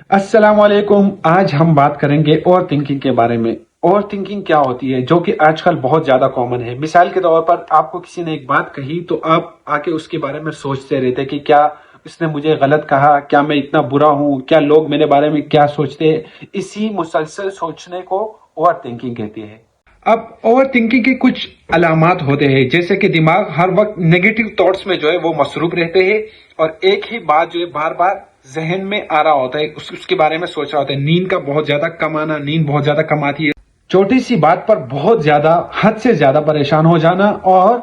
अस्सलामुअलैकुम। आज हम बात करेंगे ओवर थिंकिंग के बारे में। ओवर थिंकिंग क्या होती है, जो कि आजकल बहुत ज्यादा कॉमन है। मिसाल के तौर पर आपको किसी ने एक बात कही तो आप आके उसके बारे में सोचते रहते कि क्या इसने मुझे गलत कहा, क्या मैं इतना बुरा हूं, क्या लोग मेरे बारे में क्या सोचते हैं। इसी मुसलसल सोचने को ओवर थिंकिंग कहती है। अब ओवर थिंकिंग के कुछ अलामात होते हैं, जैसे कि दिमाग हर वक्त नेगेटिव थॉट्स में जो है वो मसरूफ रहते हैं और एक ही बात जो है बार बार जहन में आ रहा होता है, उसके बारे में सोच रहा होता है। नींद का बहुत ज्यादा कम आना, नींद बहुत ज्यादा कम आती है। छोटी सी बात पर बहुत ज्यादा, हद से ज्यादा परेशान हो जाना और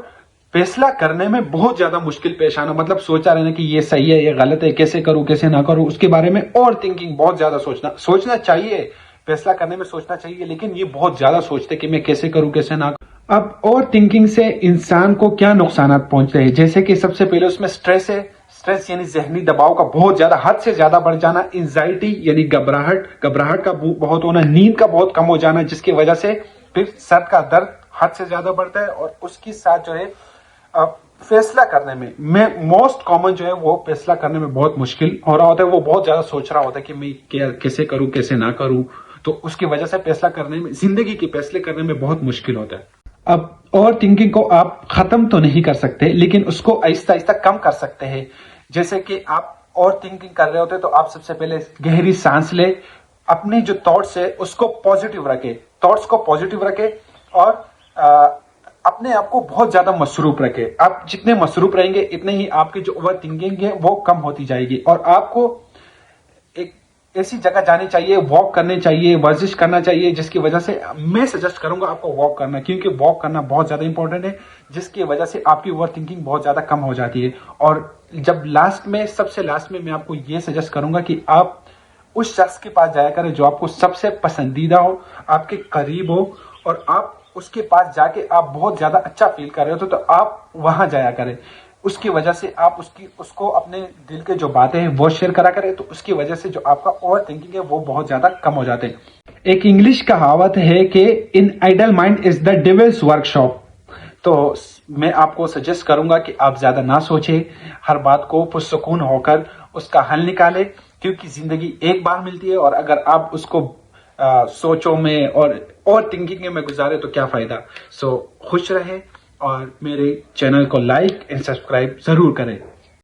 फैसला करने में बहुत ज्यादा मुश्किल पेश आना। मतलब सोचा रहना कि ये सही है, ये गलत है, कैसे करूं कैसे ना करूं, उसके बारे में ओवर थिंकिंग। बहुत ज्यादा सोचना चाहिए, फैसला करने में सोचना चाहिए, लेकिन ये बहुत ज्यादा सोचते कि मैं कैसे करूं कैसे ना करूं। अब ओवर थिंकिंग से इंसान को क्या नुकसान पहुंचते हैं, जैसे कि सबसे पहले उसमें स्ट्रेस है। स्ट्रेस यानी जहनी दबाव का बहुत ज्यादा, हद से ज्यादा बढ़ जाना। एंजाइटी यानी घबराहट का बहुत होना। नींद का बहुत कम हो जाना, जिसकी वजह से फिर सर का दर्द हद से ज्यादा बढ़ता है। और उसके साथ जो है फैसला करने में मोस्ट कॉमन जो है वो फैसला करने में बहुत मुश्किल हो रहा होता है। वो बहुत ज्यादा सोच रहा होता है कि मैं कैसे करूं कैसे ना करूं, तो उसकी वजह से फैसला करने में, जिंदगी के फैसले करने में बहुत मुश्किल होता है। अब ओवर थिंकिंग को आप खत्म तो नहीं कर सकते, लेकिन उसको आहिस्ता आहिस्ता कम कर सकते हैं। जैसे कि आप ओवर थिंकिंग कर रहे होते तो आप सबसे पहले गहरी सांस ले, अपनी जो थॉट्स है उसको पॉजिटिव रखे, थॉट्स को पॉजिटिव रखे और अपने आप को बहुत ज्यादा मसरूफ रखे। आप जितने मसरूफ रहेंगे इतने ही आपकी जो ओवर थिंकिंग है वो कम होती जाएगी। और आपको एक ऐसी जगह जानी चाहिए, वॉक करनी चाहिए, वर्जिश करना चाहिए, जिसकी वजह से मैं सजेस्ट करूंगा आपको वॉक करना, क्योंकि वॉक करना बहुत ज्यादा इंपॉर्टेंट है, जिसकी वजह से आपकी ओवर थिंकिंग बहुत ज्यादा कम हो जाती है। और जब सबसे लास्ट में मैं आपको यह सजेस्ट करूंगा कि आप उस शख्स के पास जाया करें जो आपको सबसे पसंदीदा हो, आपके करीब हो, और आप उसके पास जाके आप बहुत ज्यादा अच्छा फील कर रहे हो तो आप वहां जाया करें। उसकी वजह से आप उसको अपने दिल के जो बातें हैं वो शेयर करा करें, तो उसकी वजह से जो आपका ओवर थिंकिंग है वो बहुत ज्यादा कम हो जाते हैं। एक इंग्लिश कहावत है कि an idle mind is the devil's workshop. तो मैं आपको सजेस्ट करूंगा कि आप ज्यादा ना सोचें, हर बात को पुरसुकून होकर उसका हल निकालें, क्योंकि जिंदगी एक बार मिलती है और अगर आप उसको सोचों में और थिंकिंग में गुजारे तो क्या फायदा। सो खुश रहें और मेरे चैनल को लाइक एंड सब्सक्राइब जरूर करें।